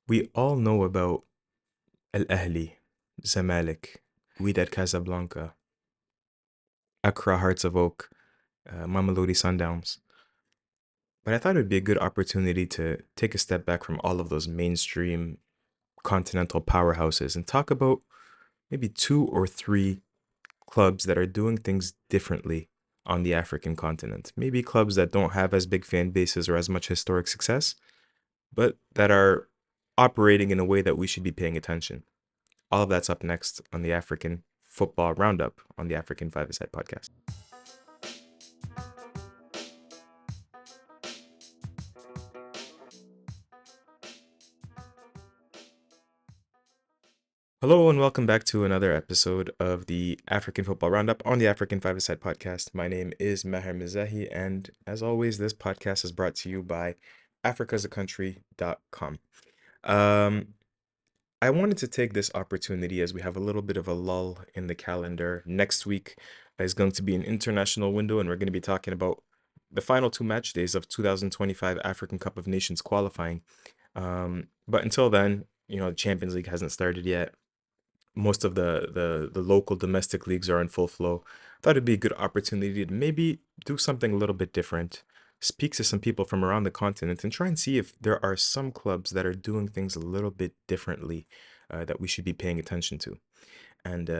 We all know about Al Ahli, Zamalek, Wydad Casablanca, Accra Hearts of Oak, Mamelodi Sundowns. But I thought it would be a good opportunity to take a step back from all of those mainstream continental powerhouses and talk about maybe two or three clubs that are doing things differently on the African continent. Maybe clubs that don't have as big fan bases or as much historic success, but that are operating in a way that we should be paying attention. All of that's up next on the African Football Roundup on the African Five-A-Side podcast. Hello and welcome back to another episode of the African Football Roundup on the African Five-A-Side podcast. My name is Maher Mezahi, and as always, this podcast is brought to you by africasaCountry.com. Um, I wanted to take this opportunity as we have a little bit of a lull in the calendar. Next week is going to be an international window, and we're going to be talking about the final two match days of 2025 African Cup of Nations qualifying. But until then, the Champions League hasn't started yet. Most of the local domestic leagues are in full flow. Thought it'd be a good opportunity to maybe do something a little bit different, speak to some people from around the continent, and try and see if there are some clubs that are doing things a little bit differently that we should be paying attention to. And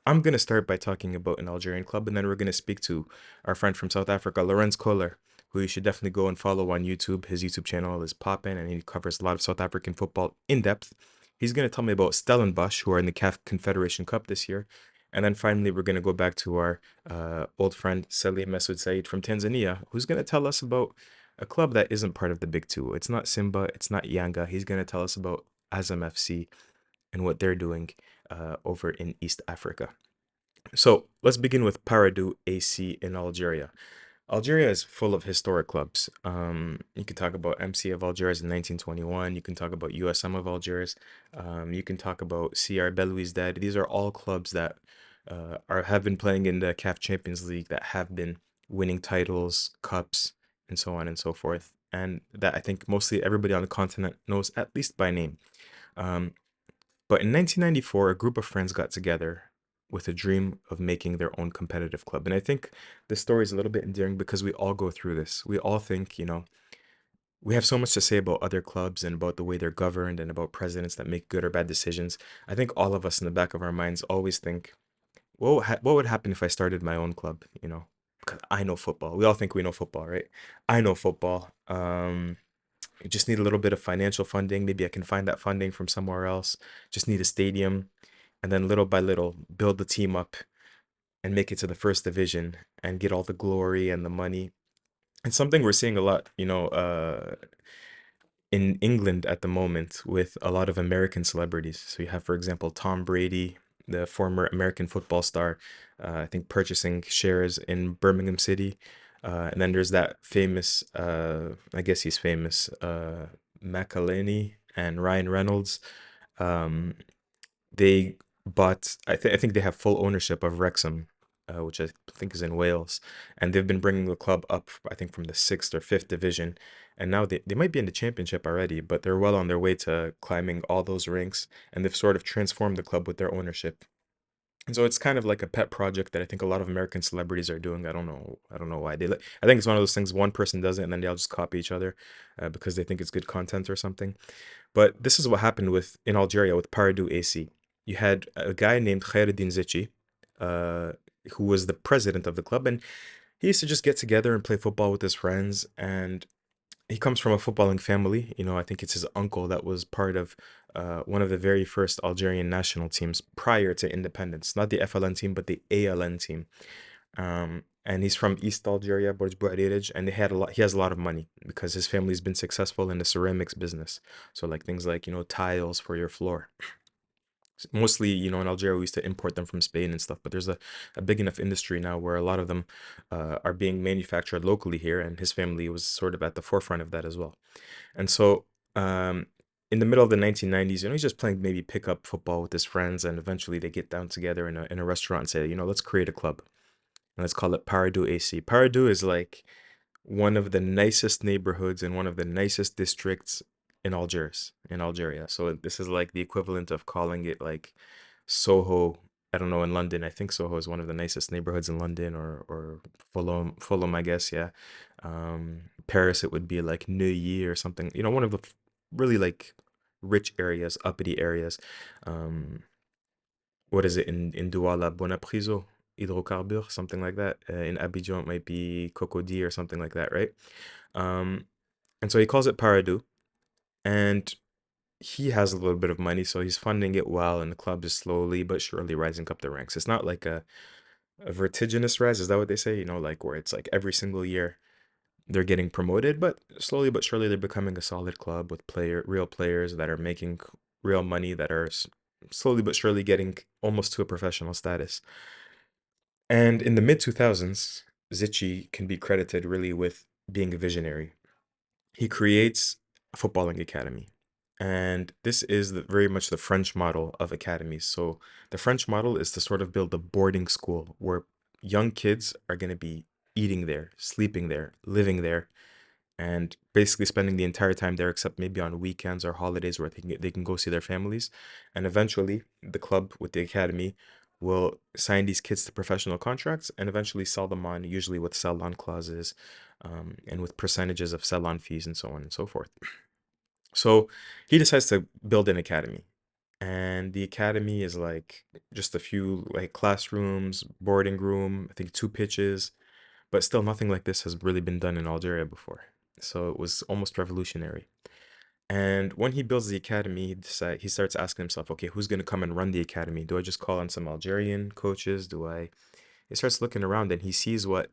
I'm going to start by talking about an Algerian club, and then we're going to speak to our friend from South Africa, Lorenz Kohler, who you should definitely go and follow on YouTube. His YouTube channel is poppin', and he covers a lot of South African football in depth. He's going to tell me about Stellenbosch, who are in the CAF Confederation Cup this year. And then finally, we're going to go back to our old friend Salim Masoud from Tanzania, who's going to tell us about a club that isn't part of the big two. It's not Simba, it's not Yanga. He's going to tell us about Azam FC and what they're doing over in East Africa. So let's begin with Paradou AC in Algeria. Algeria is full of historic clubs. You can talk about MC of Algiers in 1921. You can talk about USM of Algiers. You can talk about CR Belouizdad. These are all clubs that have been playing in the CAF Champions League, that have been winning titles, cups, and so on and so forth. And that I think mostly everybody on the continent knows at least by name. Um, but in 1994, a group of friends got together with a dream of making their own competitive club. And I think the story is a little bit endearing because we all go through this. We all think, we have so much to say about other clubs and about the way they're governed and about presidents that make good or bad decisions. I think all of us in the back of our minds always think, what would happen if I started my own club, Because I know football. We all think we know football, right? I know football. You just need a little bit of financial funding. Maybe I can find that funding from somewhere else. Just need a stadium. And then little by little, build the team up and make it to the first division and get all the glory and the money. It's something we're seeing a lot, in England at the moment with a lot of American celebrities. So you have, for example, Tom Brady, the former American football star, I think purchasing shares in Birmingham City. And then there's that famous, I guess he's famous, McElhenney and Ryan Reynolds. Um, they bought, I think they have full ownership of Wrexham, which I think is in Wales. And they've been bringing the club up, I think, from the sixth or fifth division. And now they might be in the championship already, but they're well on their way to climbing all those ranks. And they've sort of transformed the club with their ownership. And so it's kind of like a pet project that I think a lot of American celebrities are doing. I don't know. I don't know why I think it's one of those things. One person does it, and then they all just copy each other because they think it's good content or something. But this is what happened in Algeria with Paradou AC. You had a guy named Khairuddin Zichi, uh, who was the president of the club, and he used to just get together and play football with his friends. And he comes from a footballing family. I think it's his uncle that was part of one of the very first Algerian national teams prior to independence. Not the FLN team, but the ALN team. And he's from East Algeria, Borj Bouarerij, and he has a lot of money because his family's been successful in the ceramics business. So like things like, tiles for your floor. Mostly, in Algeria, we used to import them from Spain and stuff, but there's a big enough industry now where a lot of them are being manufactured locally here, and his family was sort of at the forefront of that as well. And so, in the middle of the 1990s, he's just playing maybe pickup football with his friends, and eventually they get down together in a restaurant and say, let's create a club, and let's call it Paradou AC. Paradou is like one of the nicest neighborhoods in one of the nicest districts in Algiers, in Algeria. So this is like the equivalent of calling it like Soho. I don't know in London. I think Soho is one of the nicest neighborhoods in London, or Fulham, I guess. Yeah. Paris, it would be like Neuilly or something. You know, one of the really like rich areas, uppity areas. Um, what is it in Douala, Bonapriso, hydrocarbures, something like that. In Abidjan, it might be Cocody or something like that, right? Um, and so he calls it Paradou, and he has a little bit of money, so he's funding it well, and the club is slowly but surely rising up the ranks. It's not like a vertiginous rise, is that what they say? You know, like where it's like every single year they're getting promoted, but slowly but surely they're becoming a solid club with real players that are making real money, that are slowly but surely getting almost to a professional status. And in the mid 2000s, Zichy can be credited really with being a visionary. He creates a footballing academy. And this is very much the French model of academies. So the French model is to sort of build a boarding school where young kids are going to be eating there, sleeping there, living there, and basically spending the entire time there, except maybe on weekends or holidays where they can go see their families. And eventually, the club with the academy will sign these kids to professional contracts and eventually sell them on, usually with sell-on clauses, and with percentages of sell-on fees and so on and so forth. So he decides to build an academy. And the academy is like just a few like classrooms, boarding room, I think two pitches, but still nothing like this has really been done in Algeria before. So it was almost revolutionary. And when he builds the academy, he starts asking himself, okay, who's going to come and run the academy? Do I just call on some Algerian coaches? Do I? He starts looking around and he sees what,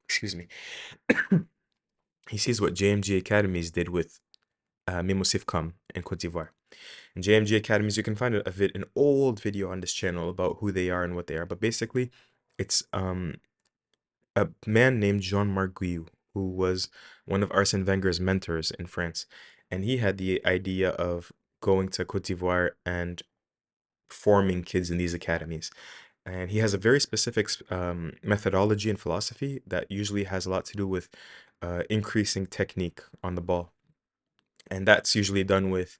excuse me, he sees what JMG Academies did with Memo Sifcom in Cote d'Ivoire. And JMG Academies, you can find an old video on this channel about who they are and what they are. But basically, it's a man named Jean-Marc, who was one of Arsene Wenger's mentors in France. And he had the idea of going to Cote d'Ivoire and forming kids in these academies. And he has a very specific methodology and philosophy that usually has a lot to do with increasing technique on the ball. And that's usually done with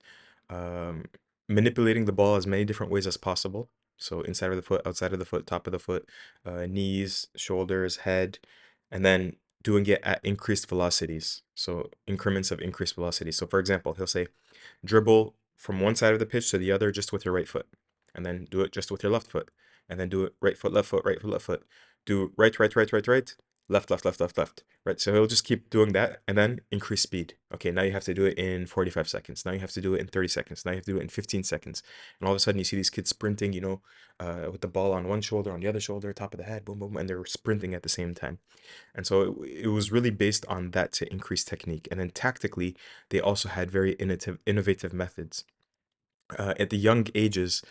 um, manipulating the ball as many different ways as possible. So inside of the foot, outside of the foot, top of the foot, knees, shoulders, head, and then doing it at increased velocities. So increments of increased velocity. So for example, he'll say, dribble from one side of the pitch to the other just with your right foot, and then do it just with your left foot, and then do it right foot, left foot, right foot, left foot. Do right, right, right, right, right, left, left, left, left, left. Right. So he'll just keep doing that and then increase speed. Okay, now you have to do it in 45 seconds. Now you have to do it in 30 seconds. Now you have to do it in 15 seconds. And all of a sudden you see these kids sprinting, with the ball on one shoulder, on the other shoulder, top of the head, boom, boom, and they're sprinting at the same time. And so it was really based on that to increase technique. And then tactically, they also had very innovative methods. At the young ages,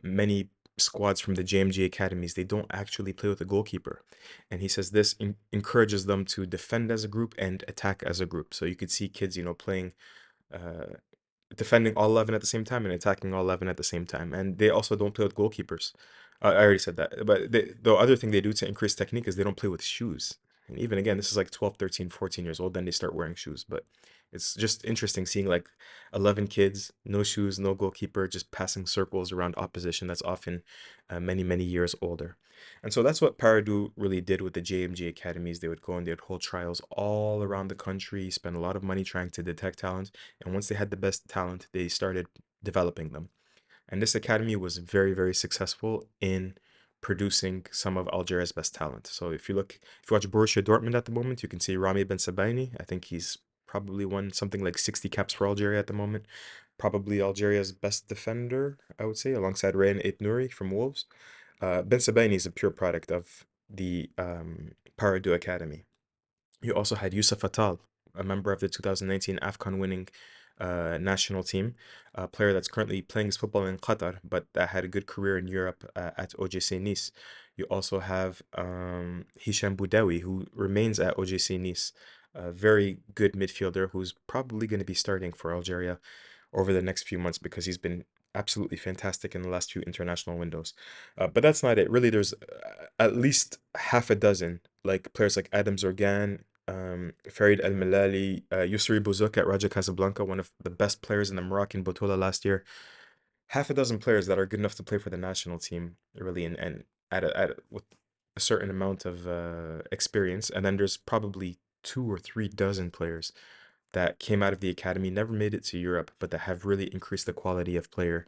many squads from the JMG academies, they don't actually play with a goalkeeper. And he says this encourages them to defend as a group and attack as a group. So you could see kids, playing uh, defending all 11 at the same time and attacking all 11 at the same time. And they also don't play with goalkeepers. I already said that. But the other thing they do to increase technique is they don't play with shoes. And even again, this is like 12, 13, 14 years old, then they start wearing shoes. But it's just interesting seeing like 11 kids, no shoes, no goalkeeper, just passing circles around opposition that's often many, many years older. And so that's what Paradou really did with the JMG academies. They would go and they would hold trials all around the country, spend a lot of money trying to detect talent. And once they had the best talent, they started developing them. And this academy was very, very successful in producing some of Algeria's best talent. So if you watch Borussia Dortmund at the moment, you can see Rami Ben Sebaini. I think he's probably won something like 60 caps for Algeria at the moment. Probably Algeria's best defender, I would say, alongside Rayan Ait Nouri from Wolves. Ben Sebaini is a pure product of the Paradou Academy. You also had Youssef Attal, a member of the 2019 AFCON winning national team, a player that's currently playing his football in Qatar, but that had a good career in Europe at OGC Nice. You also have Hisham Boudawi, who remains at OGC Nice, a very good midfielder who's probably going to be starting for Algeria over the next few months because he's been absolutely fantastic in the last few international windows. But that's not it. Really, there's at least half a dozen, like players like Adam Zorgan, Farid El Melali, Yusri Bouzouk at Raja Casablanca, one of the best players in the Moroccan Botola last year. Half a dozen players that are good enough to play for the national team, really, and with a certain amount of experience. And then there's probably 2 or 3 dozen players that came out of the academy, never made it to Europe, but that have really increased the quality of player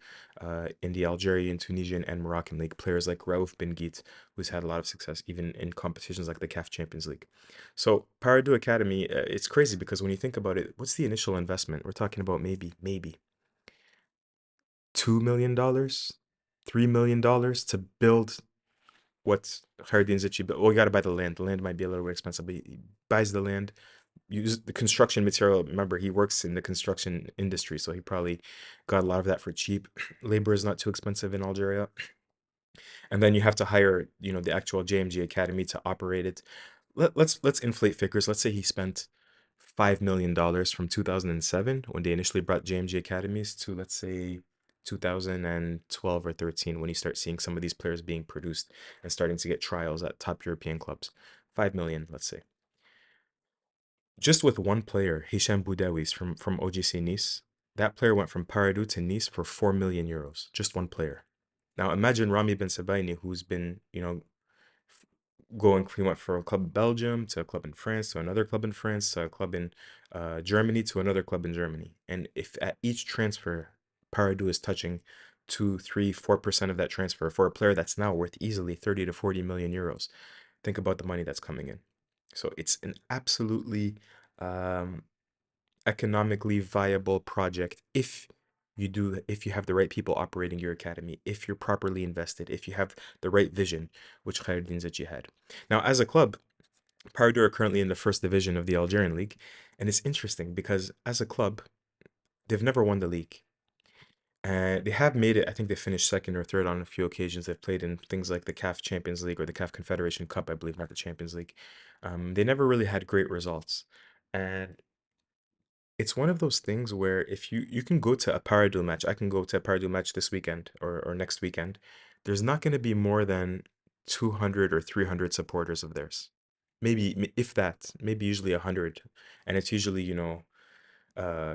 in the Algerian, Tunisian, and Moroccan league. Players like Raouf Ben Git, who's had a lot of success even in competitions like the CAF Champions League. So Paradou Academy, it's crazy because when you think about it, what's the initial investment? We're talking about maybe $2 million, $3 million to build what Khairuddin Zichy built. Well, you got to buy the land. The land might be a little bit expensive, but he buys the land, use the construction material. Remember, he works in the construction industry, so he probably got a lot of that for cheap. Labor is not too expensive in Algeria. And then you have to hire, the actual JMG Academy to operate it. Let's inflate figures. Let's say he spent $5 million from 2007 when they initially brought JMG Academies to, let's say, 2012 or 13 when you start seeing some of these players being produced and starting to get trials at top European clubs. 5 million, let's say. Just with one player, Hisham Boudawis from OGC Nice, that player went from Paradou to Nice for 4 million euros. Just one player. Now imagine Rami Ben Sabaini, who's been, he went from a club in Belgium to a club in France to another club in France to a club in Germany to another club in Germany. And if at each transfer, Paradou is touching 2, 3, 4% of that transfer for a player that's now worth easily 30 to 40 million euros, think about the money that's coming in. So it's an absolutely um, economically viable project if you have the right people operating your academy, if you're properly invested, if you have the right vision, which Khairuddin Zichy had. Now, as a club, Paradou are currently in the first division of the Algerian league, and it's interesting because as a club, they've never won the league. And they have made it, I think they finished second or third on a few occasions. They've played in things like the CAF Champions League or the CAF Confederation Cup, I believe, not the Champions League. They never really had great results. And it's one of those things where if you can go to a Paradou match, I can go to a Paradou match this weekend or next weekend. There's not going to be more than 200 or 300 supporters of theirs. Maybe if that, maybe usually 100. And it's usually,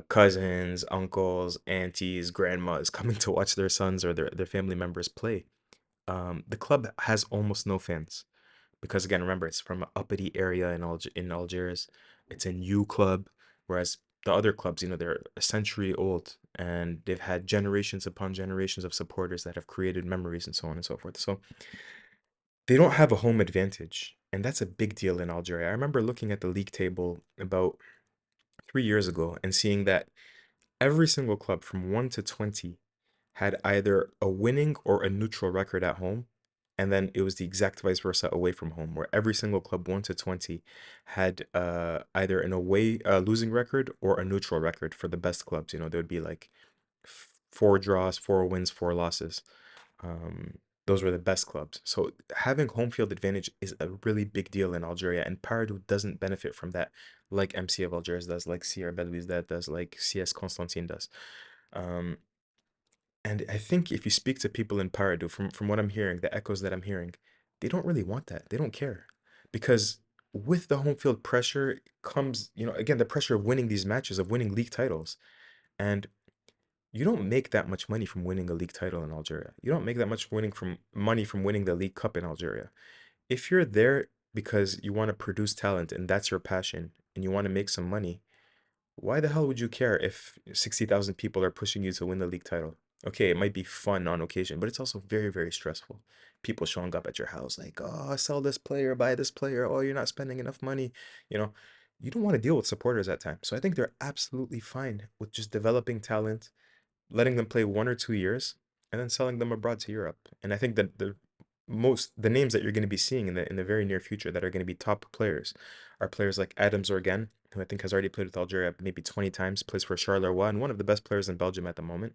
cousins, uncles, aunties, grandmas coming to watch their sons or their family members play. The club has almost no fans because again, remember it's from an uppity area in Algiers. It's a new club, whereas the other clubs, they're a century old and they've had generations upon generations of supporters that have created memories and so on and so forth. So they don't have a home advantage, and that's a big deal in Algeria. I remember looking at the league table about 3 years ago and seeing that every single club from 1 to 20 had either a winning or a neutral record at home. And then it was the exact vice versa away from home, where every single club 1 to 20 had either an away losing record or a neutral record for the best clubs. There would be like 4 draws, 4 wins, 4 losses. Those were the best clubs. So having home field advantage is a really big deal in Algeria, and Paradou doesn't benefit from that like MC of Algiers does, like CR Belouizdad does, like CS Constantine does. Um, and I think if you speak to people in Paradou, from what I'm hearing, the echoes that I'm hearing, they don't really want that. They don't care. Because with the home field pressure comes, again, the pressure of winning these matches, of winning league titles. And you don't make that much money from winning a league title in Algeria. You don't make that much money from winning the League Cup in Algeria. If you're there because you want to produce talent and that's your passion and you want to make some money, why the hell would you care if 60,000 people are pushing you to win the league title? Okay, it might be fun on occasion, but it's also very, very stressful. People showing up at your house like, oh, sell this player, buy this player. Oh, you're not spending enough money. You know, you don't want to deal with supporters at times. So I think they're absolutely fine with just developing talent, letting them play 1 or 2 years, and then selling them abroad to Europe. And I think that the names that you're going to be seeing in the very near future that are going to be top players are players like Adam Zorgan, who I think has already played with Algeria maybe 20 times, plays for Charleroi, and one of the best players in Belgium at the moment.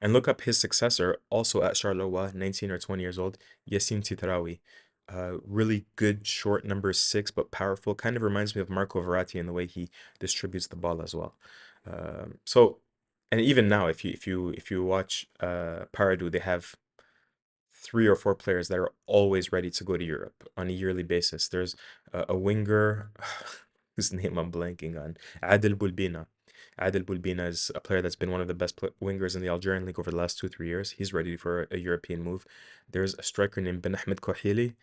And look up his successor, also at Charleroi, 19 or 20 years old, Yassine Titraoui. Really good short number 6, but powerful. Kind of reminds me of Marco Verratti in the way he distributes the ball as well. So, and even now, if you watch Paradou, they have three or four players that are always ready to go to Europe on a yearly basis. There's a winger, whose name I'm blanking on, Adel Bulbina. Adel Bulbina is a player that's been one of the best wingers in the Algerian league over the last 2, 3 years. He's ready for a European move. There's a striker named Ben Ahmed Kohili,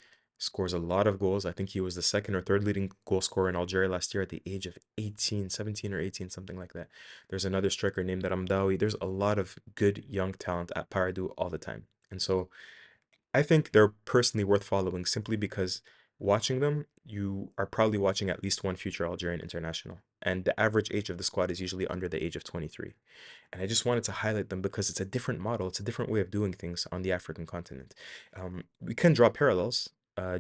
scores a lot of goals. I think he was the second or third leading goal scorer in Algeria last year at the age of 18, 17 or 18, something like that. There's another striker named Ramdawi. There's a lot of good young talent at Paradou all the time. And so I think they're personally worth following simply because watching them, you are probably watching at least one future Algerian international. And the average age of the squad is usually under the age of 23. And I just wanted to highlight them because it's a different model, it's a different way of doing things on the African continent. We can draw parallels.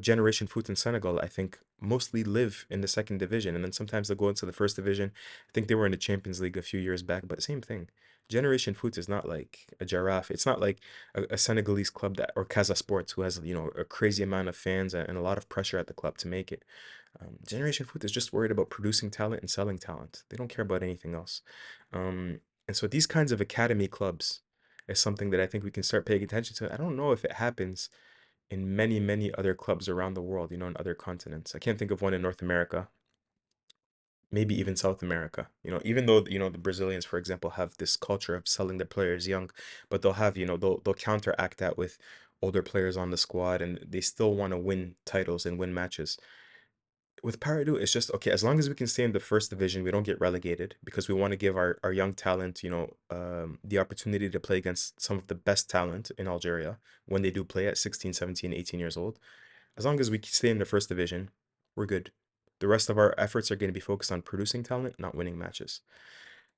Generation Foot in Senegal, I think, mostly live in the second division, and then sometimes they go into the first division. I think they were in the Champions League a few years back, but same thing. Generation Foot is not like a Giraffe. It's not like a Senegalese club that, or Casa Sports, who has, a crazy amount of fans and a lot of pressure at the club to make it. Generation Foot is just worried about producing talent and selling talent. They don't care about anything else. And so these kinds of academy clubs is something that I think we can start paying attention to. I don't know if it happens in many, many other clubs around the world, in other continents. I can't think of one in North America, maybe even South America. Even though, the Brazilians, for example, have this culture of selling their players young, but they'll have, they'll counteract that with older players on the squad, and they still want to win titles and win matches. With Paradou, it's just okay, as long as we can stay in the first division, we don't get relegated because we want to give our young talent, the opportunity to play against some of the best talent in Algeria when they do play at 16, 17, 18 years old. As long as we stay in the first division, we're good. The rest of our efforts are going to be focused on producing talent, not winning matches.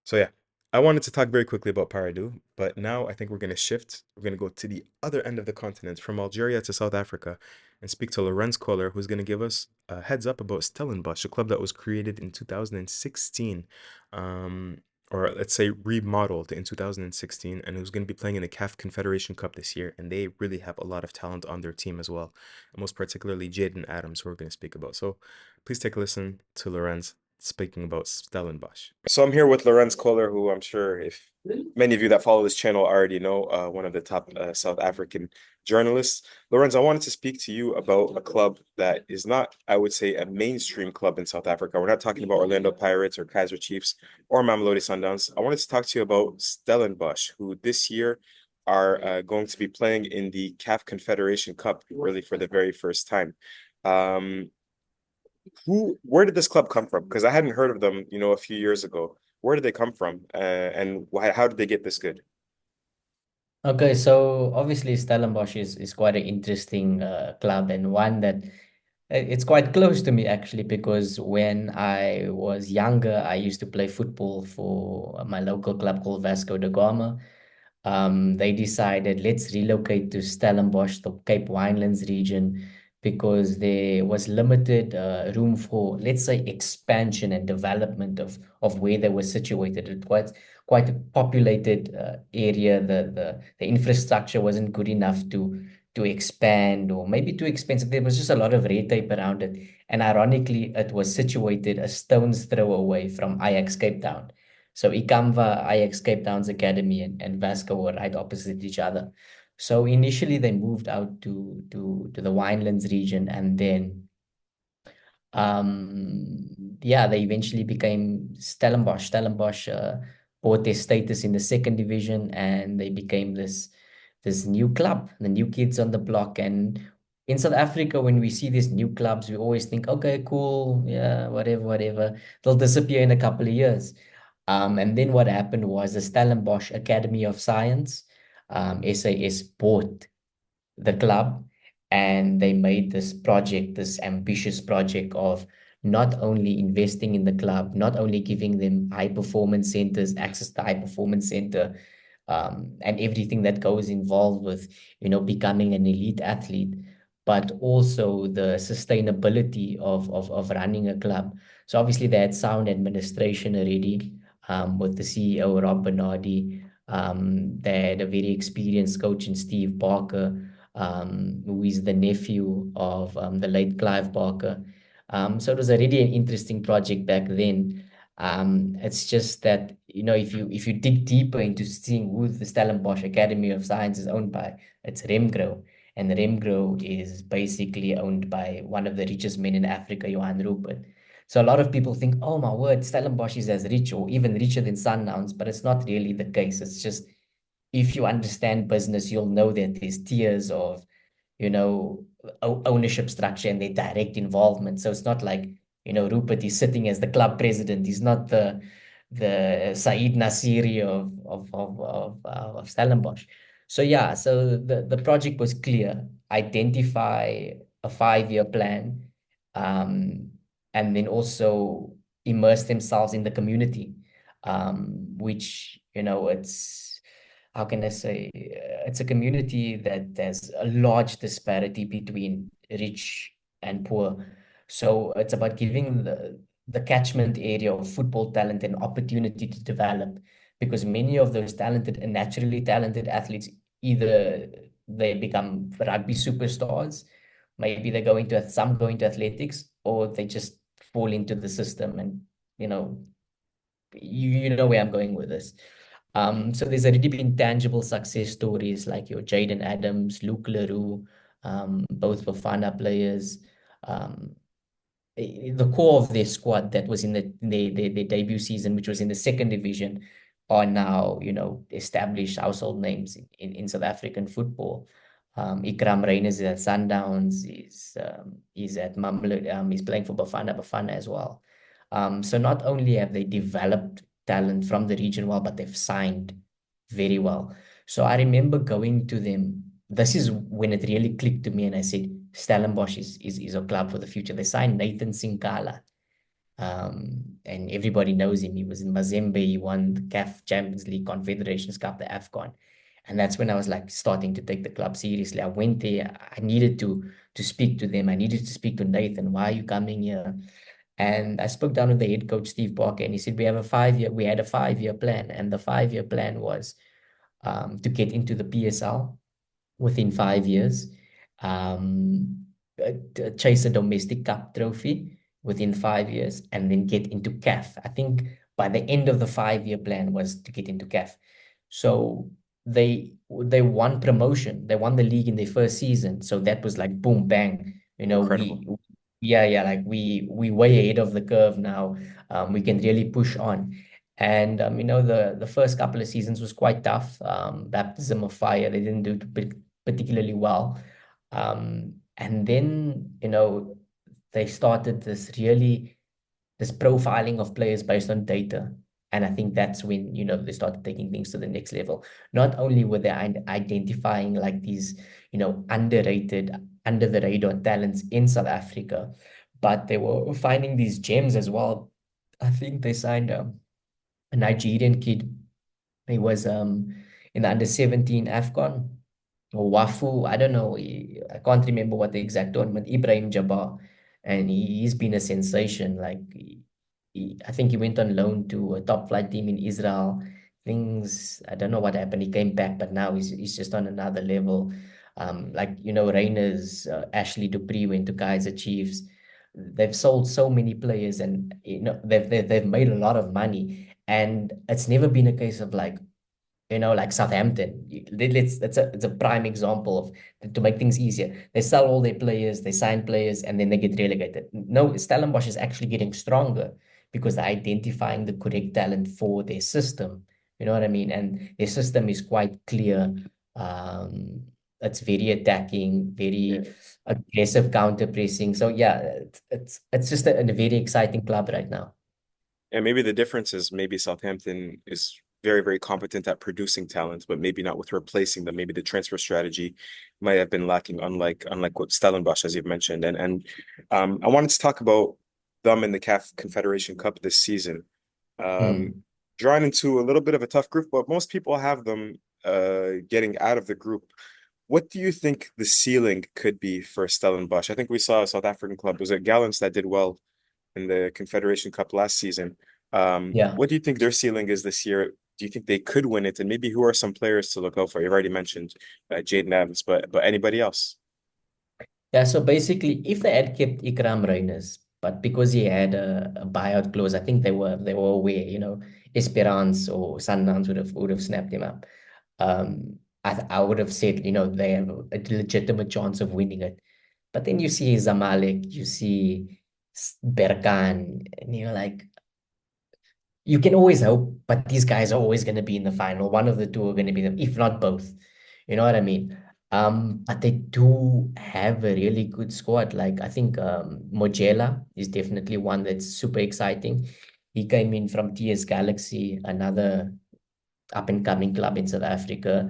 So yeah, I wanted to talk very quickly about Paradou, but now I think we're going to shift. We're going to go to the other end of the continent, from Algeria to South Africa, and speak to Lorenz Kohler, who's going to give us a heads up about Stellenbosch, a club that was created in 2016, or let's say remodeled in 2016, and who's going to be playing in the CAF Confederation Cup this year. And they really have a lot of talent on their team as well, and most particularly Jaden Adams, who we're going to speak about. So please take a listen to Lorenz speaking about Stellenbosch. So I'm here with Lorenz Kohler, who I'm sure if many of you that follow this channel already know, one of the top South African journalists. Lorenz, I wanted to speak to you about a club that is not, I would say, a mainstream club in South Africa. We're not talking about Orlando Pirates or Kaizer Chiefs or Mamelodi Sundowns. I wanted to talk to you about Stellenbosch, who this year are going to be playing in the CAF Confederation Cup, really for the very first time. Where did this club come from? Because I hadn't heard of them, a few years ago. Where did they come from? And how did they get this good? Okay, so obviously Stellenbosch is quite an interesting club, and one that it's quite close to me actually, because when I was younger, I used to play football for my local club called Vasco da Gama. They decided, let's relocate to Stellenbosch, the Cape Winelands region, because there was limited room for, let's say, expansion and development of where they were situated. It was quite a populated area. The infrastructure wasn't good enough to expand, or maybe too expensive. There was just a lot of red tape around it. And ironically, it was situated a stone's throw away from Ajax Cape Town. So Ikamva, Ajax Cape Town's academy, and Vasco were right opposite each other. So initially they moved out to the Winelands region, and then yeah, they eventually became Stellenbosch. Stellenbosch bought their status in the second division, and they became this new club, the new kids on the block. And in South Africa, when we see these new clubs, we always think, okay, cool, yeah, whatever, whatever. They'll disappear in a couple of years. And then what happened was the Stellenbosch Academy of Science, SAS, bought the club, and they made this project, this ambitious project of not only investing in the club, not only giving them high performance centers, access to high performance center, and everything that goes involved with, becoming an elite athlete, but also the sustainability of running a club. So obviously they had sound administration already, with the CEO, Rob Bernardi. They had a very experienced coach in Steve Barker, who is the nephew of the late Clive Barker. So it was already an interesting project back then. It's just that, if you dig deeper into seeing who the Stellenbosch Academy of Science is owned by, it's Remgro. And Remgro is basically owned by one of the richest men in Africa, Johan Rupert. So a lot of people think, oh my word, Stellenbosch is as rich or even richer than Sundowns, but it's not really the case. It's just if you understand business, you'll know that there's tiers of, ownership structure and their direct involvement. So it's not like, Rupert is sitting as the club president. He's not the Saeed Nasiri of Stellenbosch. So yeah, so the project was clear. Identify a 5-year plan, um, and then also immerse themselves in the community, which, it's, how can I say, it's a community that there's a large disparity between rich and poor. So it's about giving the catchment area of football talent an opportunity to develop, because many of those talented and naturally talented athletes, either they become rugby superstars, maybe they're going to athletics, or they just fall into the system. And you know you know where I'm going with this. So there's already been tangible success stories like your Jaden Adams, Luke Leroux, both Bafana players. Um, the core of their squad that was in their debut season, which was in the second division, are now, established household names in South African football. Ikram Reyners is at Sundowns, he's at Mamelodi, he's playing for Bafana as well. So not only have they developed talent from the region well, but they've signed very well. So I remember going to them. This is when it really clicked to me, and I said, Stellenbosch is a club for the future. They signed Nathan Sinkala, and everybody knows him. He was in Mazembe. He won the CAF Champions League, Confederations Cup, the AFCON. And that's when I was like starting to take the club seriously. I went there. I needed to speak to them. I needed to speak to Nathan. Why are you coming here? And I spoke down with the head coach, Steve Parker, and he said, we had a 5-year plan. And the 5-year plan was to get into the PSL within 5 years, um, chase a domestic cup trophy within 5 years, and then get into CAF. I think by the end of the 5-year plan was to get into CAF. So they won promotion. They won the league in their first season. So that was like boom, bang. Incredible. Yeah, like we way ahead of the curve now. We can really push on. And the first couple of seasons was quite tough. Baptism of fire. They didn't do particularly well. And then, they started this profiling of players based on data. And I think that's when, they started taking things to the next level. Not only were they identifying like these, underrated, under the radar talents in South Africa, but they were finding these gems as well. I think they signed a Nigerian kid. He was in the under 17 AFCON or Wafu. I don't know. I can't remember what the exact tournament. Ibrahim Jabbar, and he's been a sensation. Like I think he went on loan to a top flight team in Israel. Things I don't know what happened. He came back, but now he's just on another level. Like Reyners, Ashley Dupree went to Kaizer Chiefs. They've sold so many players, and they've made a lot of money. And it's never been a case of like, like Southampton. It's a prime example of, to make things easier. They sell all their players, they sign players, and then they get relegated. No, Stellenbosch is actually getting stronger because they're identifying the correct talent for their system. You know what I mean? And their system is quite clear. Um, it's very attacking, Yeah. very aggressive counter pressing. So yeah, it's just a very exciting club right now. And maybe the difference is maybe Southampton is very, very competent at producing talent, but maybe not with replacing them. Maybe the transfer strategy might have been lacking, unlike what Stellenbosch, as you've mentioned. And I wanted to talk about them in the CAF Confederation Cup this season. Hmm. Drawn into a little bit of a tough group, but most people have them getting out of the group. What do you think the ceiling could be for Stellenbosch? I think we saw a South African club. Was it Gallants that did well in the Confederation Cup last season? Yeah. What do you think their ceiling is this year? Do you think they could win it? And maybe who are some players to look out for? You've already mentioned Jaden Adams, but anybody else? Yeah, so basically, if they had kept Ikram Reyners, but because he had a buyout clause, I think they were aware, Esperance or Sundowns would have snapped him up. I would have said, they have a legitimate chance of winning it. But then you see Zamalek, you see Berkan, and you're like, you can always hope, but these guys are always going to be in the final. One of the two are going to be them, if not both. You know what I mean? But they do have a really good squad. Like I think Mojela is definitely one that's super exciting. He came in from TS Galaxy, another up and coming club in South Africa.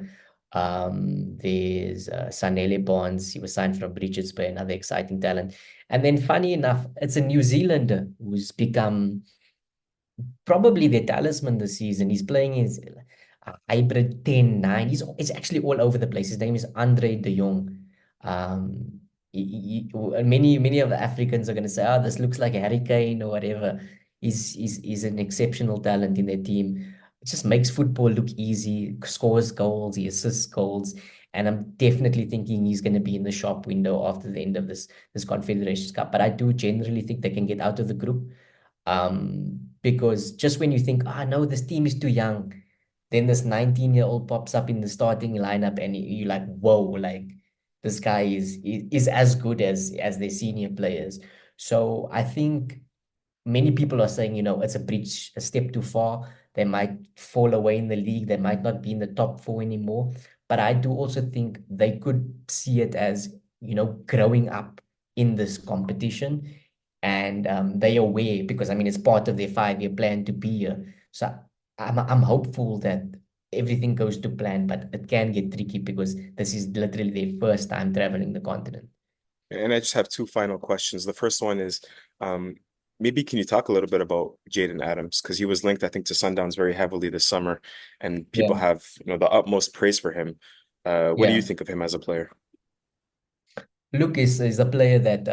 There's Sanele Bonds. He was signed from Richards Bay, another exciting talent. And then, funny enough, it's a New Zealander who's become probably their talisman this season. He's playing his hybrid 10-9. He's actually all over the place. His name is Andre de Jong. Um, many of the Africans are going to say, "Oh, this looks like a Harry Kane or whatever." He's an exceptional talent in their team. It just makes football look easy. Scores goals, he assists goals, and I'm definitely thinking he's going to be in the shop window after the end of this Confederations Cup. But I do generally think they can get out of the group. Because just when you think, no, this team is too young, then this 19-year-old pops up in the starting lineup, and you're like, whoa, like this guy is as good as their senior players. So I think many people are saying, it's a bridge, a step too far. They might fall away in the league. They might not be in the top four anymore. But I do also think they could see it as, growing up in this competition. And they are aware because, I mean, it's part of their 5-year plan to be here. So I'm hopeful that everything goes to plan, but it can get tricky because this is literally their first time traveling the continent. And I just have two final questions. The first one is, um, maybe can you talk a little bit about Jaden Adams? Because he was linked, I think, to Sundowns very heavily this summer, and people Yeah. have, the utmost praise for him. What do you Yeah. think of him as a player? Luke is a player that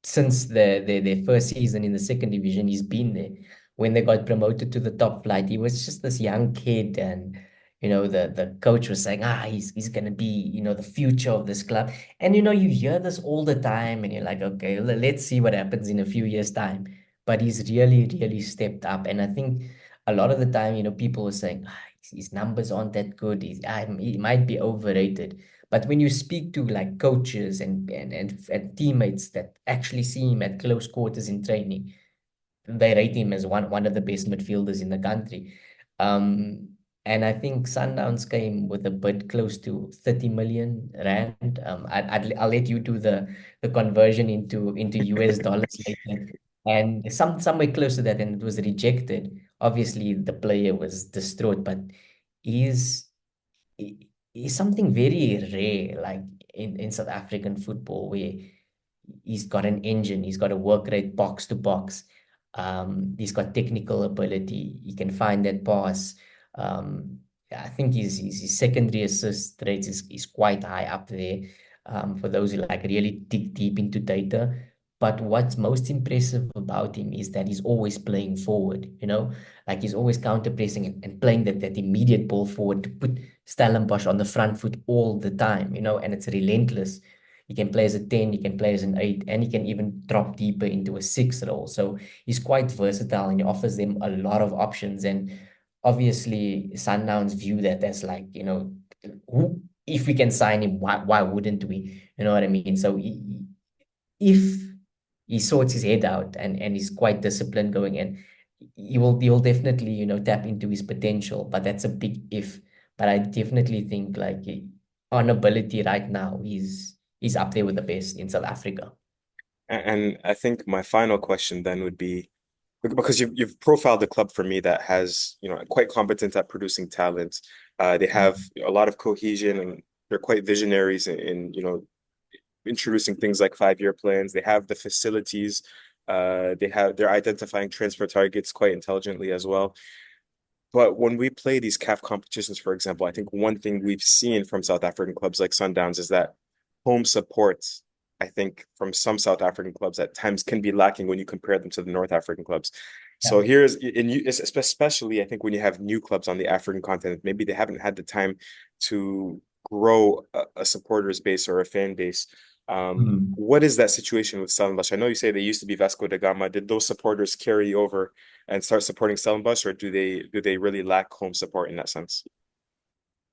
since their first season in the second division, he's been there. When they got promoted to the top flight, he was just this young kid, and the coach was saying, he's gonna be the future of this club. And you hear this all the time, and you're like, okay, let's see what happens in a few years' time. But he's really, really stepped up, and I think a lot of the time, people are saying, his numbers aren't that good. He might be overrated. But when you speak to like coaches and teammates that actually see him at close quarters in training, they rate him as one of the best midfielders in the country. Um, and I think Sundowns came with a bid close to 30 million rand. I'll let you do the conversion into US dollars later. And somewhere close to that, and it was rejected. Obviously, the player was distraught, but he's is something very rare, like in South African football, where he's got an engine, he's got a work rate box to box, he's got technical ability, he can find that pass. Yeah, I think his secondary assist rates is quite high up there. For those who like really dig deep into data. But what's most impressive about him is that he's always playing forward, like he's always counter pressing and playing that immediate ball forward to put Stellenbosch on the front foot all the time, and it's relentless. He can play as a 10, he can play as an 8, and he can even drop deeper into a 6 role. So he's quite versatile and he offers them a lot of options. And obviously, Sundowns view that as like, if we can sign him, why wouldn't we? You know what I mean? So if he sorts his head out and he's quite disciplined going in, he will definitely tap into his potential, but that's a big if. But I definitely think like on ability right now he's up there with the best in South Africa. And I think my final question then would be, because you've profiled the club for me that has, quite competent at producing talent. They have Mm. a lot of cohesion and they're quite visionaries in introducing things like 5-year plans. They have the facilities. They're identifying transfer targets quite intelligently as well. But when we play these CAF competitions, for example, I think one thing we've seen from South African clubs like Sundowns is that home support, I think, from some South African clubs at times can be lacking when you compare them to the North African clubs. Yeah. So here's, and you, especially, I think when you have new clubs on the African continent, maybe they haven't had the time to grow a supporters base or a fan base. Mm. What is that situation with Stellenbosch? I know you say they used to be Vasco da Gama. Did those supporters carry over and start supporting Stellenbosch, or do they really lack home support in that sense?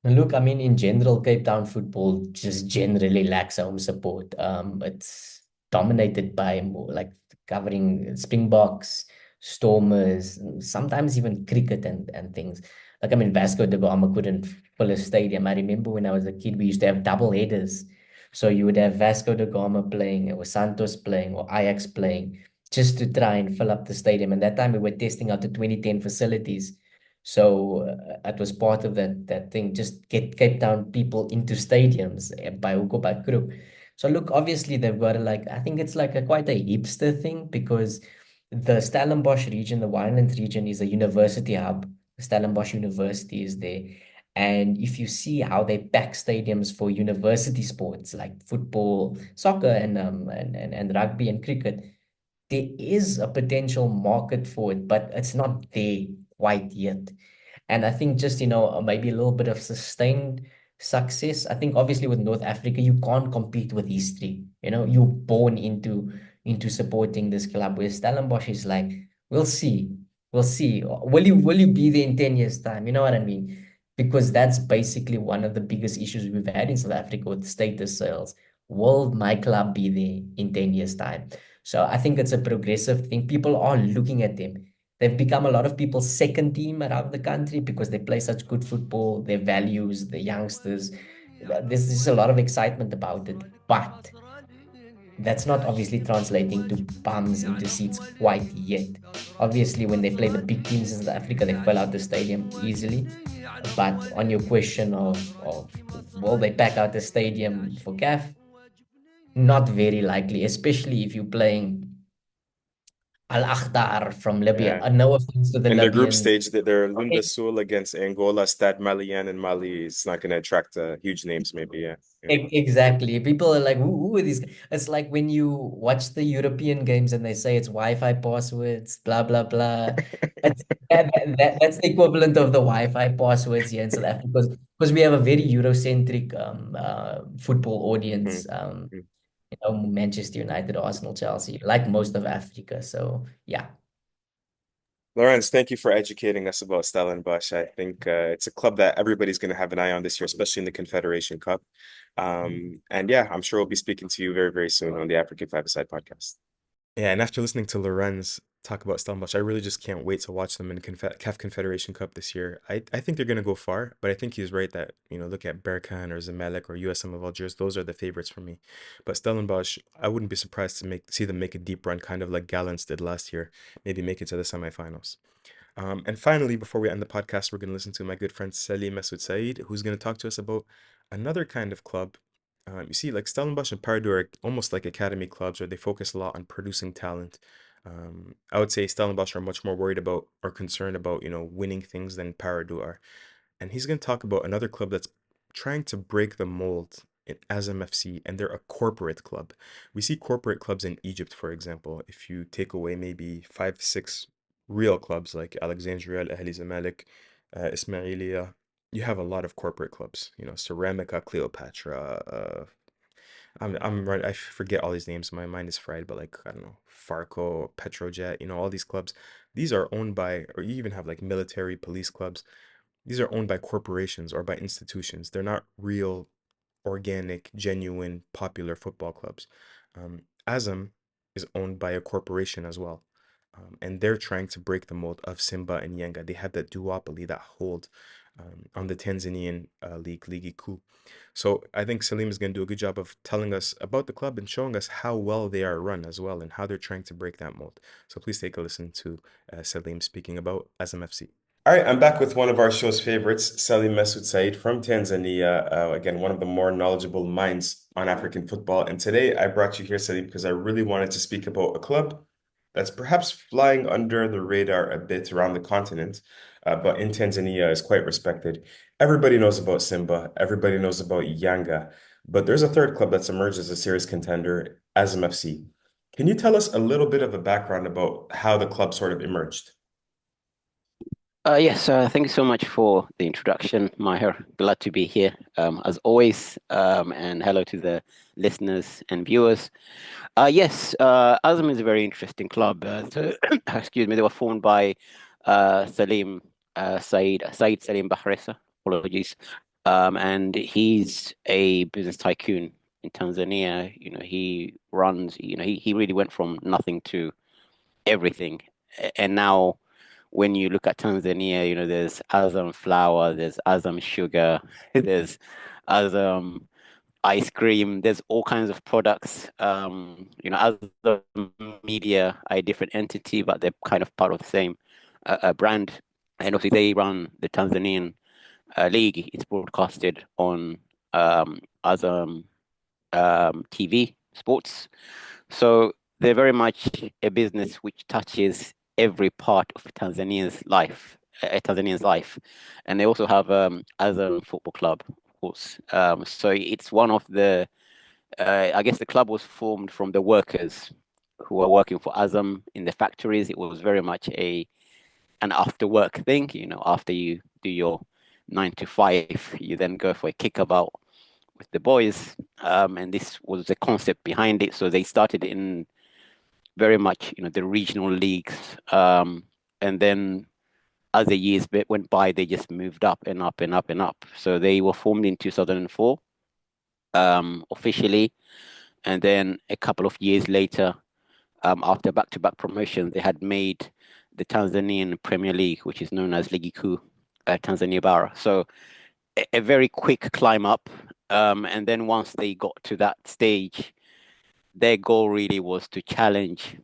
And look, I mean, in general, Cape Town football just generally lacks home support. It's dominated by more like covering Springboks, Stormers, and sometimes even cricket and things. Like, I mean, Vasco da Gama couldn't fill a stadium. I remember when I was a kid, we used to have double headers. So you would have Vasco da Gama playing, or Santos playing, or Ajax playing, just to try and fill up the stadium. And that time we were testing out the 2010 facilities. So it was part of that thing, just get Cape Town people into stadiums by hook or by crook. So look, obviously they've got like I think it's like a quite a hipster thing because the Stellenbosch region, the Winelands region, is a university hub. Stellenbosch University is there. And if you see how they pack stadiums for university sports like football, soccer, and rugby and cricket, there is a potential market for it, but it's not there quite yet. And I think just, maybe a little bit of sustained success. I think obviously with North Africa, you can't compete with history. You're born into supporting this club. Where Stellenbosch is like, we'll see. We'll see. Will you be there in 10 years' time? You know what I mean? Because that's basically one of the biggest issues we've had in South Africa with status sales. Will my club be there in 10 years' time? So I think it's a progressive thing. People are looking at them. They've become a lot of people's second team around the country because they play such good football, their values, the youngsters. There's just a lot of excitement about it. But that's not obviously translating to bums into seats quite yet. Obviously, when they play the big teams in South Africa, they fill out the stadium easily. But on your question of will they pack out the stadium for CAF? Not very likely, especially if you're playing Al Akhtar from Libya. Yeah. No offense to the In their group Libyan. stage, they're Lunda Sul against Angola, Stade Malien, and Mali. It's not going to attract huge names, maybe. Yeah. Yeah. Exactly. People are like, who are these? It's like when you watch the European games and they say it's Wi-Fi passwords, blah, blah, blah. It's, that's the equivalent of the Wi-Fi passwords here in South Africa because we have a very Eurocentric football audience. Mm. Manchester United, Arsenal, Chelsea, like most of Africa. So, yeah. Lorenz, thank you for educating us about Stellenbosch. I think it's a club that everybody's going to have an eye on this year, especially in the Confederation Cup. And yeah, I'm sure we'll be speaking to you very, very soon on the African Five-A-Side podcast. Yeah, and after listening to Lorenz talk about Stellenbosch, I really just can't wait to watch them in CAF Confederation Cup this year. I think they're going to go far, but I think he's right that, look at Berkane or Zamalek or USM of Algiers. Those are the favorites for me. But Stellenbosch, I wouldn't be surprised to see them make a deep run, kind of like Gallants did last year, maybe make it to the semifinals. And finally, before we end the podcast, we're going to listen to my good friend Salim Masoud, who's going to talk to us about another kind of club. You see, like Stellenbosch and Paradou are almost like academy clubs where they focus a lot on producing talent. I would say Stellenbosch are much more worried about or concerned about, winning things than Paradou are. And he's going to talk about another club that's trying to break the mold in Azam FC, and they're a corporate club. We see corporate clubs in Egypt, for example. If you take away maybe 5, 6 real clubs like Alexandria, Al Ahli Zamalek, Ismailia, you have a lot of corporate clubs. Ceramica, Cleopatra. I'm right. I forget all these names. My mind is fried. But like I don't know, Farco, Petrojet. All these clubs. These are owned by, or you even have like military police clubs. These are owned by corporations or by institutions. They're not real, organic, genuine, popular football clubs. Azam is owned by a corporation as well. And they're trying to break the mold of Simba and Yenga. They have that duopoly, that hold on the Tanzanian league, Ligi Kuu. So I think Salim is going to do a good job of telling us about the club and showing us how well they are run as well and how they're trying to break that mold. So please take a listen to Salim speaking about Azam FC. All right, I'm back with one of our show's favorites, Salim Masoud Said from Tanzania. Again, one of the more knowledgeable minds on African football. And today I brought you here, Salim, because I really wanted to speak about a club that's perhaps flying under the radar a bit around the continent, but in Tanzania is quite respected. Everybody knows about Simba, everybody knows about Yanga, but there's a third club that's emerged as a serious contender, Azam FC. Can you tell us a little bit of a background about how the club sort of emerged? Yes, thank you so much for the introduction, Maher. Glad to be here, as always, and hello to the listeners and viewers. Yes, Azam is a very interesting club. Excuse me, they were formed by Salim Said Salim Bahresa. Apologies. And he's a business tycoon in Tanzania. He runs, he really went from nothing to everything. And now when you look at Tanzania, there's Azam flour, there's Azam sugar, there's Azam ice cream, there's all kinds of products. Azam Media, a different entity, but they're kind of part of the same brand. And obviously they run the Tanzanian league. It's broadcasted on Azam TV sports. So they're very much a business which touches every part of Tanzanian's life, and they also have Azam Football Club, of course. So it's one of the, I guess the club was formed from the workers who were working for Azam in the factories. It was very much an after work thing. After you do your 9 to 5, you then go for a kickabout with the boys. And this was the concept behind it. So they started in very much, the regional leagues. And then as the years went by, they just moved up and up and up and up. So they were formed in 2004, officially. And then a couple of years later, after back-to-back promotions, they had made the Tanzanian Premier League, which is known as Ligi Kuu Tanzania Bara. So a very quick climb up. And then once they got to that stage, their goal really was to challenge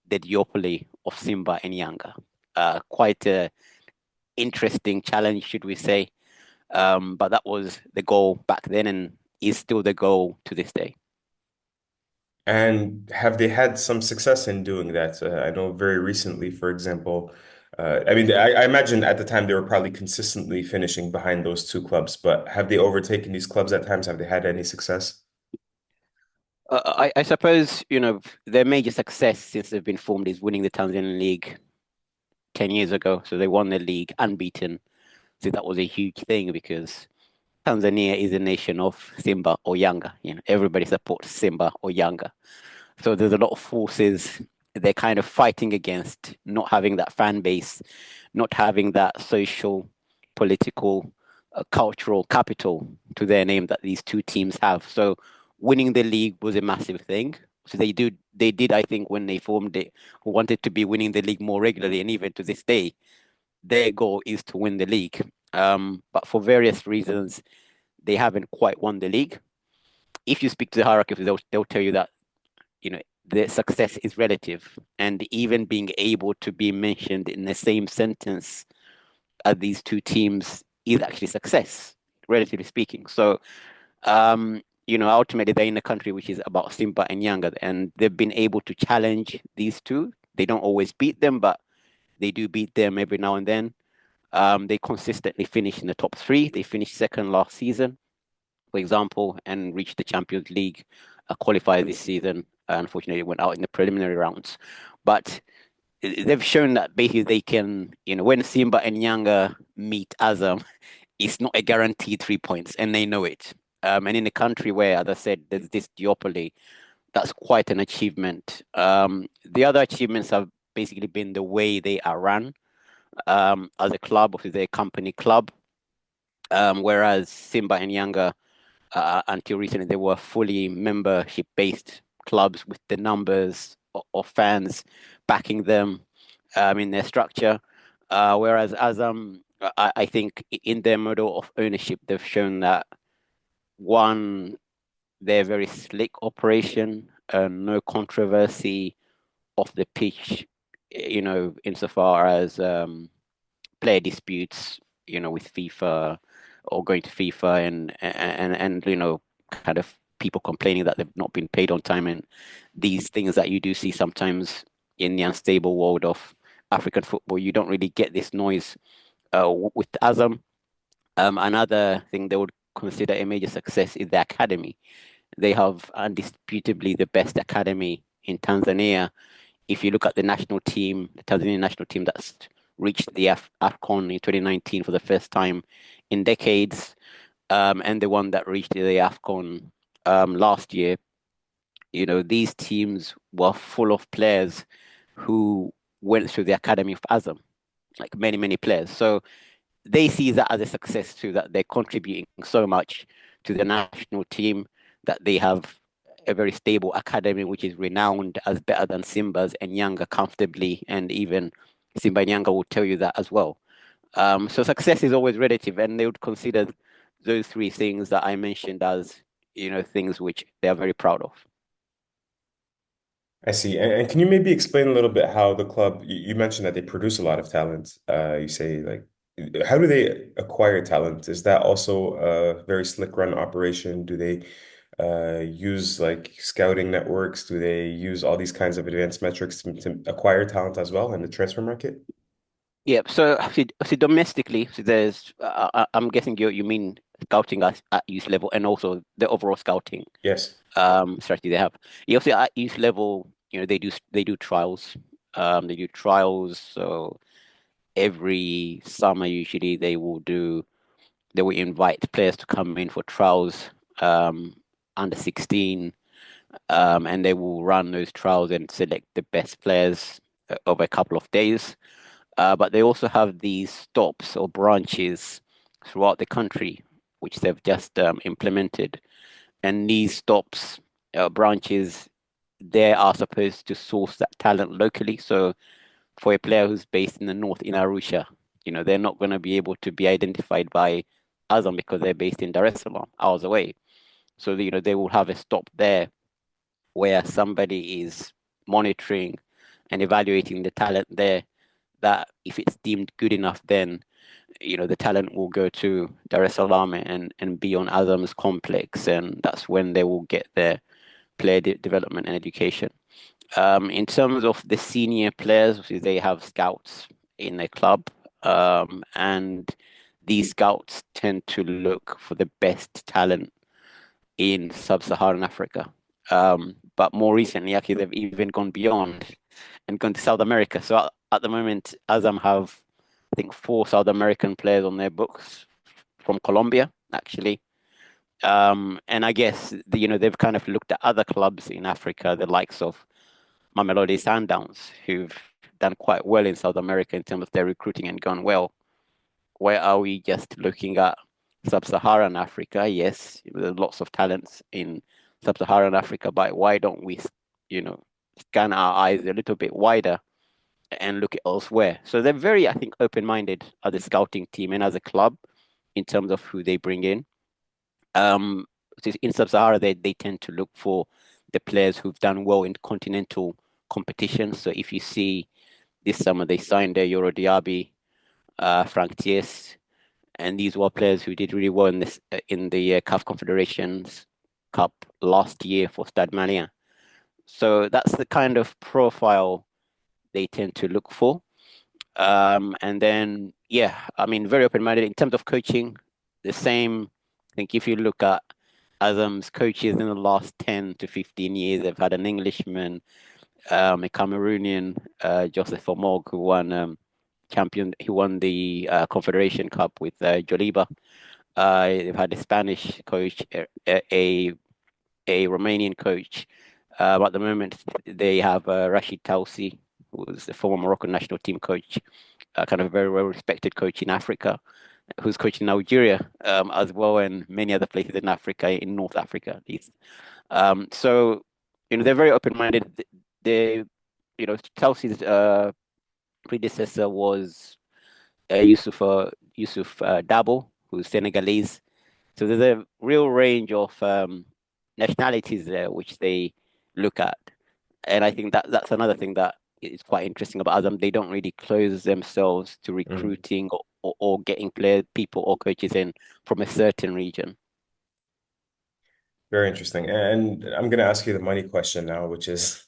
the duopoly of Simba and Yanga. Quite a interesting challenge, should we say. But that was the goal back then and is still the goal to this day. And have they had some success in doing that? I know very recently, for example, I mean, I imagine at the time they were probably consistently finishing behind those two clubs, but have they overtaken these clubs at times? Have they had any success? I suppose, their major success since they've been formed is winning the Tanzanian League 10 years ago. So they won the league unbeaten. So that was a huge thing because Tanzania is a nation of Simba or Yanga. Everybody supports Simba or Yanga. So there's a lot of forces they're kind of fighting against, not having that fan base, not having that social, political, cultural capital to their name that these two teams have. So winning the league was a massive thing. So they did, I think, when they formed it, wanted to be winning the league more regularly, and even to this day, their goal is to win the league. But for various reasons, they haven't quite won the league. If you speak to the hierarchy, they'll tell you that the success is relative, and even being able to be mentioned in the same sentence as these two teams is actually success, relatively speaking. So, ultimately they're in a country which is about Simba and Yanga, and they've been able to challenge these two. They don't always beat them, but they do beat them every now and then. They consistently finish in the top three. They finished second last season, for example, and reached the Champions League qualifier this season. Unfortunately, went out in the preliminary rounds. But they've shown that basically they can, when Simba and Yanga meet Azam, it's not a guaranteed 3 points, and they know it. And in a country where, as I said, there's this duopoly, that's quite an achievement. The other achievements have basically been the way they are run as a club, or their company club. Whereas Simba and Yanga, until recently, they were fully membership-based clubs with the numbers of fans backing them in their structure. Whereas Azam, I think in their model of ownership, they've shown that one, they're very slick operation, no controversy off the pitch, insofar as player disputes, with FIFA or going to FIFA and kind of people complaining that they've not been paid on time, and these things that you do see sometimes in the unstable world of African football. You don't really get this noise with Azam. Another thing they would consider a major success is the academy. They have undisputably the best academy in Tanzania. If you look at the national team, the Tanzanian national team that's reached the AFCON in 2019 for the first time in decades, and the one that reached the AFCON last year, these teams were full of players who went through the academy of Azam, like many, many players. So they see that as a success too, that they're contributing so much to the national team, that they have a very stable academy, which is renowned as better than Simba's and Yanga comfortably, and even Simba and Yanga will tell you that as well. So success is always relative, and they would consider those three things that I mentioned as, things which they are very proud of. I see. And can you maybe explain a little bit how the club, you mentioned that they produce a lot of talent. You say like, how do they acquire talent? Is that also a very slick run operation? Do they use like scouting networks? Do they use all these kinds of advanced metrics to acquire talent as well in the transfer market? Yeah, so domestically, so there's, I'm guessing you mean scouting at youth level and also the overall scouting Yes. strategy they have. You also at youth level, they do trials. They do trials. So every summer, usually they will invite players to come in for trials, under 16, and they will run those trials and select the best players over a couple of days. But they also have these stops or branches throughout the country, which they've just implemented. And these stops, branches, they are supposed to source that talent locally. So for a player who's based in the north in Arusha, they're not going to be able to be identified by Azam because they're based in Dar es Salaam, hours away. So, they will have a stop there where somebody is monitoring and evaluating the talent there, that if it's deemed good enough, then the talent will go to Dar es Salaam and be on Azam's complex, and that's when they will get their player development and education. In terms of the senior players, they have scouts in their club, and these scouts tend to look for the best talent in sub-Saharan Africa. But more recently, actually, they've even gone beyond and gone to South America. So at the moment, Azam have, I think, 4 South American players on their books from Colombia, actually. And I guess they've kind of looked at other clubs in Africa, the likes of Mamelodi Sundowns, who've done quite well in South America in terms of their recruiting and gone well. Where are we just looking at sub-Saharan Africa? Yes, there's lots of talents in sub-Saharan Africa, but why don't we, scan our eyes a little bit wider and look at elsewhere? So they're very, I think, open-minded as a scouting team and as a club in terms of who they bring in. In Sub-Sahara, they tend to look for the players who've done well in continental competitions. So if you see this summer, they signed Euro Diaby, Frank Thies, and these were players who did really well in the CAF Confederations Cup last year for Stade Malien. So that's the kind of profile they tend to look for. And then, yeah, I mean, very open-minded in terms of coaching. The same, I think if you look at Azam's coaches in the last 10 to 15 years, they've had an Englishman, a Cameroonian, Joseph Omog, who won the Confederation Cup with Joliba. They've had a Spanish coach, a Romanian coach. At the moment, they have Rashid Tausi, who was the former Moroccan national team coach, kind of a very well-respected coach in Africa, who's coaching Nigeria as well, and many other places in Africa, in North Africa at least. So, they're very open-minded. Tausi's predecessor was Yusuf Dabo, who's Senegalese. So there's a real range of nationalities there which they look at, and I think that's another thing that is quite interesting about them. They don't really close themselves to recruiting or getting people or coaches in from a certain region. Very interesting. And I'm going to ask you the money question now, which is,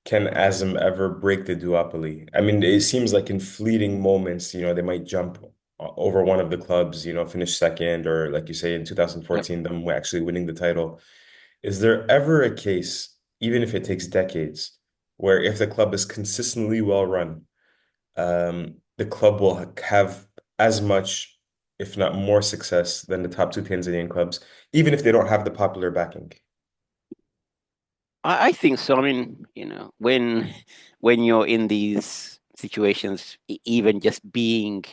can Azam ever break the duopoly? I mean, it seems like in fleeting moments, they might jump over one of the clubs, finish second, or like you say in Yep. 2014, them actually winning the title. Is there ever a case, even if it takes decades, where if the club is consistently well run, the club will have as much, if not more success than the top two Tanzanian clubs, even if they don't have the popular backing? I think so. I mean, when you're in these situations, even just being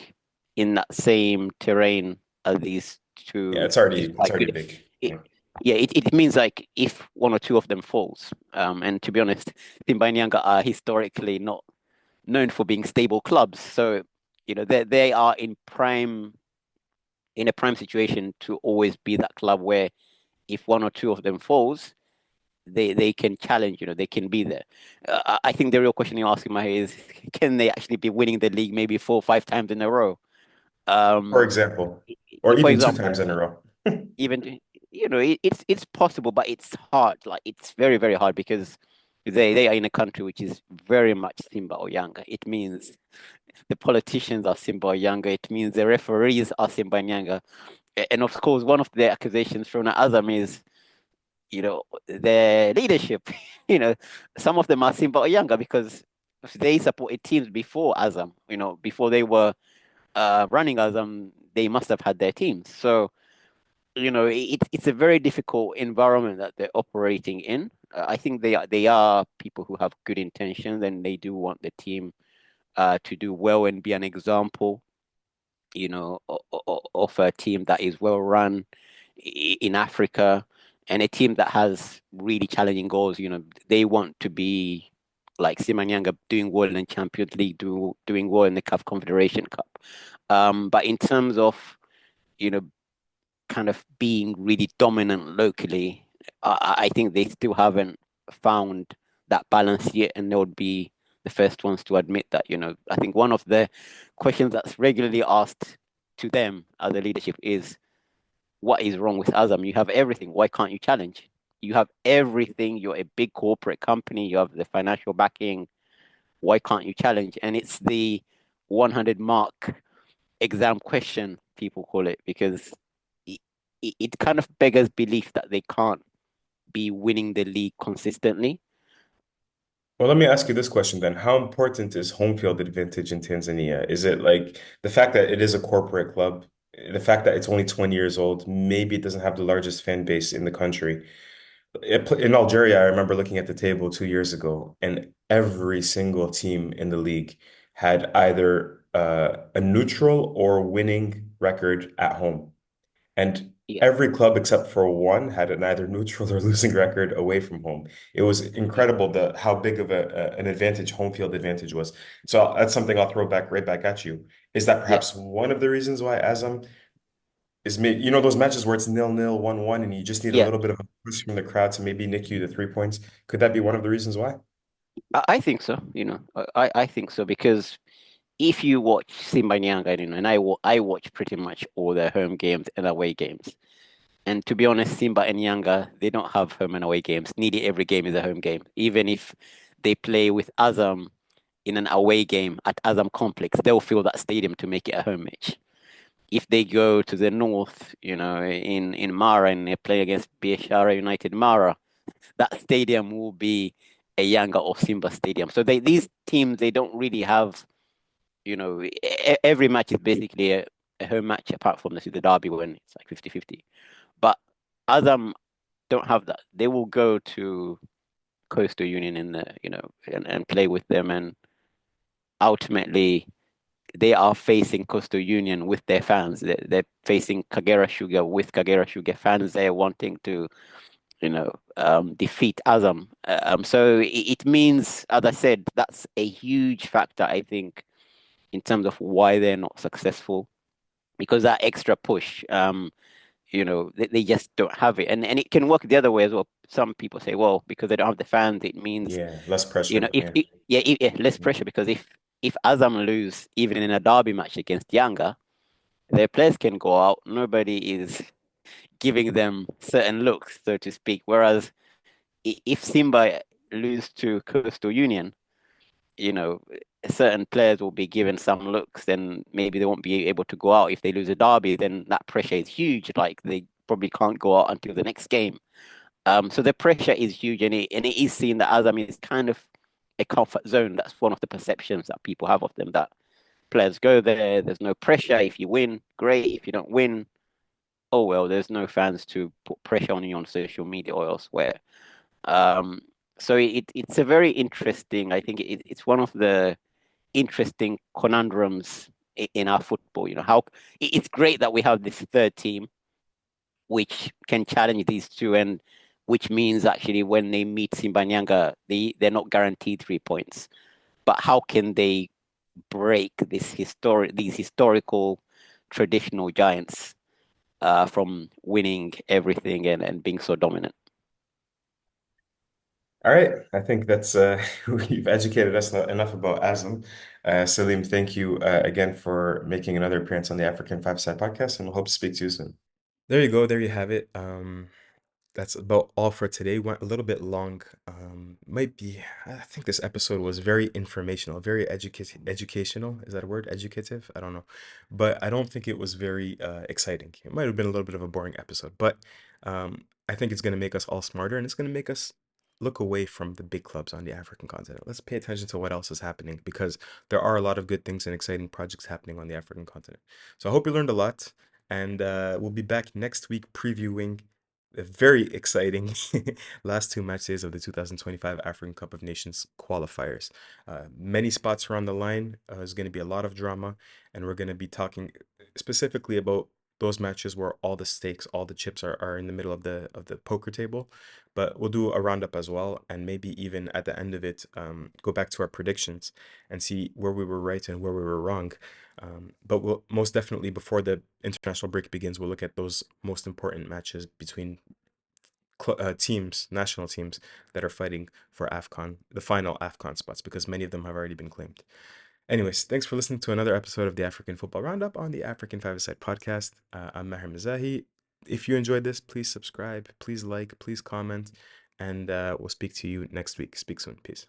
in that same terrain as these Yeah, two, these it's quite already good. big. It, Yeah. yeah, it means like if one or two of them falls, and to be honest, Simba and Yanga are historically not known for being stable clubs, so they are in a prime situation to always be that club where if one or two of them falls, they can challenge, they can be there. I think the real question you're asking, Maher, is can they actually be winning the league maybe 4 or 5 times in a row? For Um, example, or for even two example, times in a row. even it's possible, but it's hard. Like it's very very hard because they are in a country which is very much Simba or Yanga. It means the politicians are Simba or Yanga. It means the referees are Simba and Yanga. And of course, one of the accusations from Azam is their leadership. you know, some of them are Simba or Yanga because they supported teams before Azam. Before they were running Azam, they must have had their teams. So it's a very difficult environment that they're operating in. I think they are people who have good intentions and they do want the team to do well and be an example, of a team that is well run in Africa and a team that has really challenging goals. They want to be like Simanyanga doing well in Champions League, doing well in the CAF Confederation Cup. But in terms of, you know, kind of being really dominant locally, I think they still haven't found that balance yet, and they would be the first ones to admit that. I think one of the questions that's regularly asked to them as a leadership is, what is wrong with Azam? You have everything. Why can't you challenge? You have everything. You're a big corporate company. You have the financial backing. Why can't you challenge? And it's the 100 mark exam question, people call it, because it kind of beggars belief that they can't be winning the league consistently. Well, let me ask you this question then. How important is home field advantage in Tanzania? Is it like the fact that it is a corporate club, the fact that it's only 20 years old, maybe it doesn't have the largest fan base in the country? In Algeria, I remember looking at the table 2 years ago, and every single team in the league had either a neutral or winning record at home. And Yeah, every club except for one had an either neutral or losing record away from home. It was yeah, incredible how big of an advantage home field advantage was. So that's something I'll throw back right back at you. Is that yeah, perhaps one of the reasons why Azam is made, those matches where it's 0-0, 1-1, and you just need a yeah. little bit of a push from the crowd to maybe nick you the 3 points? Could that be one of the reasons why? I think so. I think so because if you watch Simba and Yanga, and I watch pretty much all their home games and away games. And to be honest, Simba and Yanga, they don't have home and away games. Nearly every game is a home game. Even if they play with Azam in an away game at Azam Complex, they'll fill that stadium to make it a home match. If they go to the north, in Mara and they play against Biashara United Mara, that stadium will be a Yanga or Simba stadium. So these teams, they don't really have, every match is basically a home match apart from the derby when it's like 50-50. But Azam don't have that. They will go to Coastal Union and play with them, and ultimately they are facing Coastal Union with their fans. They're facing Kagera Sugar with Kagera Sugar fans. They're wanting to, defeat Azam. So it means, as I said, that's a huge factor, I think, in terms of why they're not successful, because that extra push. They just don't have it, and it can work the other way as well. Some people say, well, because they don't have the fans, it means Yeah, less pressure. if Yeah. yeah, less pressure, because if Azam lose even in a derby match against Yanga, their players can go out. Nobody is giving them certain looks, so to speak. Whereas if Simba lose to Coastal Union, you know, certain players will be given some looks, then maybe they won't be able to go out. If they lose a derby, then that pressure is huge. Like they probably can't go out until the next game. So the pressure is huge, and it is seen that Azam is kind of a comfort zone. That's one of the perceptions that people have of them. That players go there, there's no pressure. If you win, great. If you don't win, oh well. There's no fans to put pressure on you on social media or elsewhere. Um, so it's a very interesting. I think it's one of the interesting conundrums in our football. How it's great that we have this third team which can challenge these two, and which means actually when they meet Simbanyanga, they're not guaranteed 3 points. But how can they break these historical traditional giants from winning everything and being so dominant? All right, I think that's you've educated us enough about Azam. Salim, thank you again for making another appearance on the African Five-Side Podcast, and we'll hope to speak to you soon. There you go. There you have it. That's about all for today. Went a little bit long. I think this episode was very informational, very educational. Is that a word? Educative? I don't know. But I don't think it was very exciting. It might have been a little bit of a boring episode, but I think it's going to make us all smarter, and it's going to make us look away from the big clubs on the African continent. Let's pay attention to what else is happening, because there are a lot of good things and exciting projects happening on the African continent. So I hope you learned a lot, and we'll be back next week previewing the very exciting last two match days of the 2025 African Cup of Nations qualifiers. Many spots are on the line. There's going to be a lot of drama, and we're going to be talking specifically about those matches where all the stakes, all the chips are in the middle of the poker table. But we'll do a roundup as well, and maybe even at the end of it, go back to our predictions and see where we were right and where we were wrong. But we'll most definitely, before the international break begins, we'll look at those most important matches between teams, national teams that are fighting for AFCON, the final AFCON spots, because many of them have already been claimed. Anyways, thanks for listening to another episode of the African Football Roundup on the African Five-A-Side Podcast. I'm Maher Mezahi. If you enjoyed this, please subscribe, please like, please comment, and we'll speak to you next week. Speak soon. Peace.